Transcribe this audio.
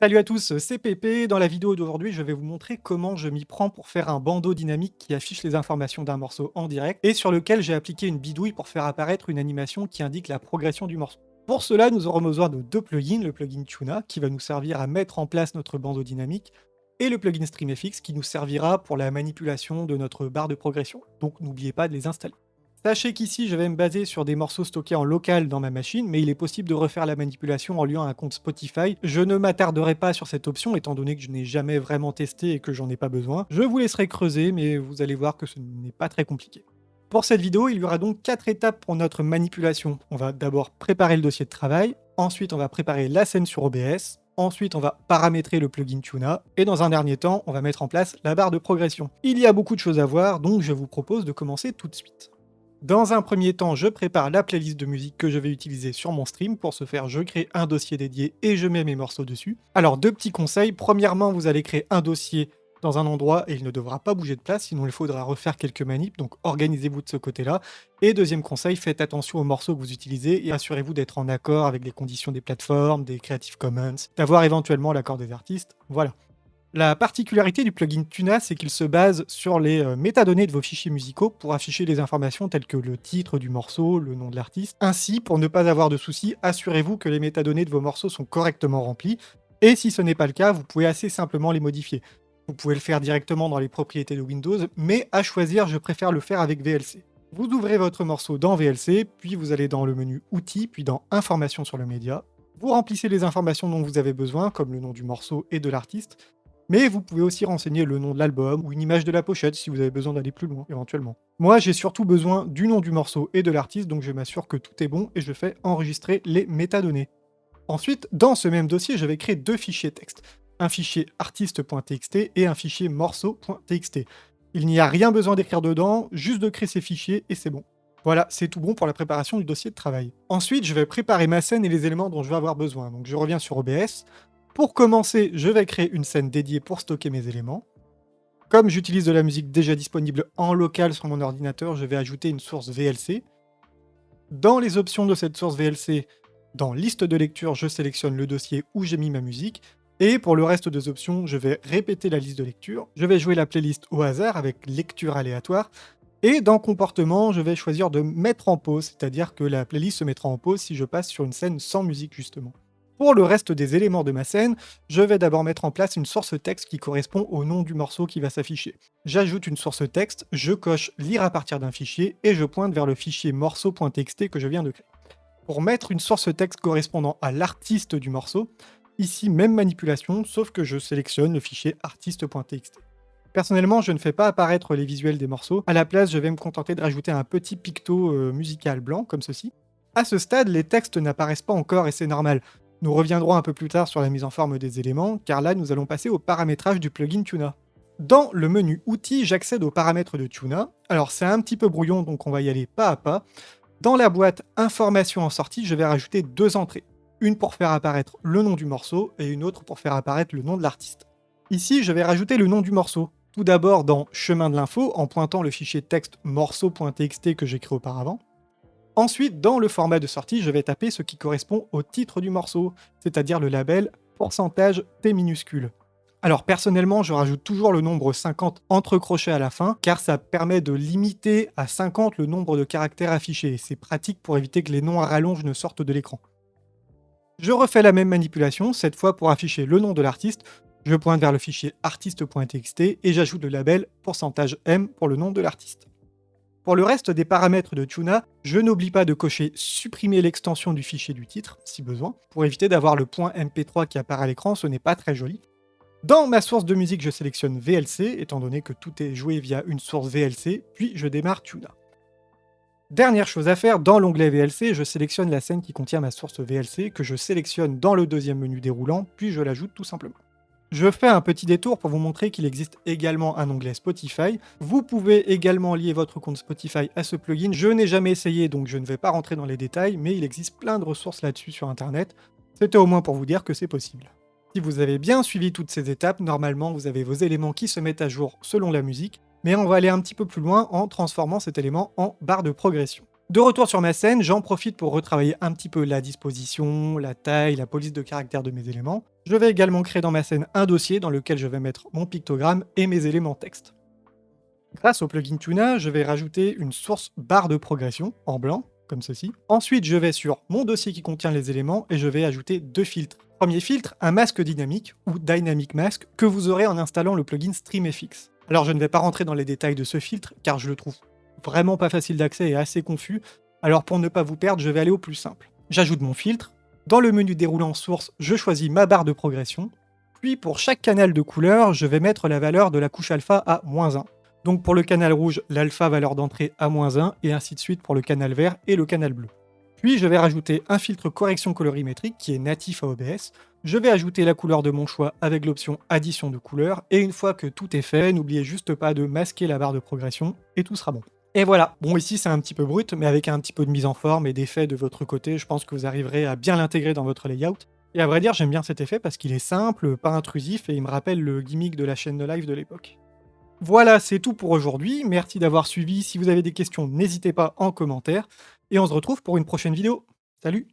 Salut à tous, c'est Pépé. Dans la vidéo d'aujourd'hui, je vais vous montrer comment je m'y prends pour faire un bandeau dynamique qui affiche les informations d'un morceau en direct et sur lequel j'ai appliqué une bidouille pour faire apparaître une animation qui indique la progression du morceau. Pour cela, nous aurons besoin de deux plugins, le plugin Tuna qui va nous servir à mettre en place notre bandeau dynamique et le plugin StreamFX qui nous servira pour la manipulation de notre barre de progression. Donc n'oubliez pas de les installer. Sachez qu'ici, je vais me baser sur des morceaux stockés en local dans ma machine, mais il est possible de refaire la manipulation en liant un compte Spotify. Je ne m'attarderai pas sur cette option, étant donné que je n'ai jamais vraiment testé et que j'en ai pas besoin. Je vous laisserai creuser, mais vous allez voir que ce n'est pas très compliqué. Pour cette vidéo, il y aura donc 4 étapes pour notre manipulation. On va d'abord préparer le dossier de travail, ensuite on va préparer la scène sur OBS, ensuite on va paramétrer le plugin Tuna, et dans un dernier temps, on va mettre en place la barre de progression. Il y a beaucoup de choses à voir, donc je vous propose de commencer tout de suite. Dans un premier temps, je prépare la playlist de musique que je vais utiliser sur mon stream. Pour ce faire, je crée un dossier dédié et je mets mes morceaux dessus. Alors, deux petits conseils. Premièrement, vous allez créer un dossier dans un endroit et il ne devra pas bouger de place, sinon il faudra refaire quelques manips, donc organisez-vous de ce côté-là. Et deuxième conseil, faites attention aux morceaux que vous utilisez et assurez-vous d'être en accord avec les conditions des plateformes, des Creative Commons, d'avoir éventuellement l'accord des artistes. Voilà. La particularité du plugin Tuna, c'est qu'il se base sur les métadonnées de vos fichiers musicaux pour afficher les informations telles que le titre du morceau, le nom de l'artiste. Ainsi, pour ne pas avoir de soucis, assurez-vous que les métadonnées de vos morceaux sont correctement remplies. Et si ce n'est pas le cas, vous pouvez assez simplement les modifier. Vous pouvez le faire directement dans les propriétés de Windows, mais à choisir, je préfère le faire avec VLC. Vous ouvrez votre morceau dans VLC, puis vous allez dans le menu Outils, puis dans Informations sur le média. Vous remplissez les informations dont vous avez besoin, comme le nom du morceau et de l'artiste, mais vous pouvez aussi renseigner le nom de l'album ou une image de la pochette si vous avez besoin d'aller plus loin, éventuellement. Moi, j'ai surtout besoin du nom du morceau et de l'artiste, donc je m'assure que tout est bon et je fais enregistrer les métadonnées. Ensuite, dans ce même dossier, je vais créer deux fichiers texte. Un fichier artiste.txt et un fichier morceau.txt. Il n'y a rien besoin d'écrire dedans, juste de créer ces fichiers et c'est bon. Voilà, c'est tout bon pour la préparation du dossier de travail. Ensuite, je vais préparer ma scène et les éléments dont je vais avoir besoin. Donc je reviens sur OBS. Pour commencer, je vais créer une scène dédiée pour stocker mes éléments. Comme j'utilise de la musique déjà disponible en local sur mon ordinateur, je vais ajouter une source VLC. Dans les options de cette source VLC, dans liste de lecture, je sélectionne le dossier où j'ai mis ma musique. Et pour le reste des options, je vais répéter la liste de lecture. Je vais jouer la playlist au hasard avec lecture aléatoire. Et dans comportement, je vais choisir de mettre en pause, c'est-à-dire que la playlist se mettra en pause si je passe sur une scène sans musique justement. Pour le reste des éléments de ma scène, je vais d'abord mettre en place une source texte qui correspond au nom du morceau qui va s'afficher. J'ajoute une source texte, je coche lire à partir d'un fichier et je pointe vers le fichier morceau.txt que je viens de créer. Pour mettre une source texte correspondant à l'artiste du morceau, ici même manipulation, sauf que je sélectionne le fichier artiste.txt. Personnellement, je ne fais pas apparaître les visuels des morceaux. À la place, je vais me contenter de rajouter un petit picto musical blanc, comme ceci. À ce stade, les textes n'apparaissent pas encore et c'est normal. Nous reviendrons un peu plus tard sur la mise en forme des éléments, car là, nous allons passer au paramétrage du plugin Tuna. Dans le menu Outils, j'accède aux paramètres de Tuna. Alors, c'est un petit peu brouillon, donc on va y aller pas à pas. Dans la boîte Informations en sortie, je vais rajouter deux entrées. Une pour faire apparaître le nom du morceau et une autre pour faire apparaître le nom de l'artiste. Ici, je vais rajouter le nom du morceau. Tout d'abord dans Chemin de l'info, en pointant le fichier texte morceau.txt que j'ai créé auparavant. Ensuite, dans le format de sortie, je vais taper ce qui correspond au titre du morceau, c'est-à-dire le label pourcentage T minuscule. Alors personnellement, je rajoute toujours le nombre 50 entre crochets à la fin, car ça permet de limiter à 50 le nombre de caractères affichés, et c'est pratique pour éviter que les noms à rallonge ne sortent de l'écran. Je refais la même manipulation, cette fois pour afficher le nom de l'artiste, je pointe vers le fichier artiste.txt et j'ajoute le label pourcentage %M pour le nom de l'artiste. Pour le reste des paramètres de Tuna, je n'oublie pas de cocher supprimer l'extension du fichier du titre, si besoin, pour éviter d'avoir le point MP3 qui apparaît à l'écran, ce n'est pas très joli. Dans ma source de musique, je sélectionne VLC, étant donné que tout est joué via une source VLC, puis je démarre Tuna. Dernière chose à faire, dans l'onglet VLC, je sélectionne la scène qui contient ma source VLC, que je sélectionne dans le deuxième menu déroulant, puis je l'ajoute tout simplement. Je fais un petit détour pour vous montrer qu'il existe également un onglet Spotify. Vous pouvez également lier votre compte Spotify à ce plugin. Je n'ai jamais essayé, donc je ne vais pas rentrer dans les détails, mais il existe plein de ressources là-dessus sur Internet. C'était au moins pour vous dire que c'est possible. Si vous avez bien suivi toutes ces étapes, normalement vous avez vos éléments qui se mettent à jour selon la musique, mais on va aller un petit peu plus loin en transformant cet élément en barre de progression. De retour sur ma scène, j'en profite pour retravailler un petit peu la disposition, la taille, la police de caractère de mes éléments. Je vais également créer dans ma scène un dossier dans lequel je vais mettre mon pictogramme et mes éléments texte. Grâce au plugin Tuna, je vais rajouter une source barre de progression en blanc, comme ceci. Ensuite, je vais sur mon dossier qui contient les éléments et je vais ajouter 2 filtres. Premier filtre, un masque dynamique ou Dynamic Mask que vous aurez en installant le plugin StreamFX. Alors je ne vais pas rentrer dans les détails de ce filtre car je le trouve vraiment pas facile d'accès et assez confus. Alors pour ne pas vous perdre, je vais aller au plus simple. J'ajoute mon filtre. Dans le menu déroulant source, je choisis ma barre de progression. Puis pour chaque canal de couleur, je vais mettre la valeur de la couche alpha à -1. Donc pour le canal rouge, l'alpha valeur d'entrée à -1, et ainsi de suite pour le canal vert et le canal bleu. Puis je vais rajouter un filtre correction colorimétrique qui est natif à OBS. Je vais ajouter la couleur de mon choix avec l'option addition de couleurs, et une fois que tout est fait, n'oubliez juste pas de masquer la barre de progression, et tout sera bon. Et voilà, bon ici c'est un petit peu brut, mais avec un petit peu de mise en forme et d'effet de votre côté, je pense que vous arriverez à bien l'intégrer dans votre layout. Et à vrai dire, j'aime bien cet effet parce qu'il est simple, pas intrusif, et il me rappelle le gimmick de la chaîne de live de l'époque. Voilà, c'est tout pour aujourd'hui, merci d'avoir suivi, si vous avez des questions, n'hésitez pas en commentaire, et on se retrouve pour une prochaine vidéo. Salut!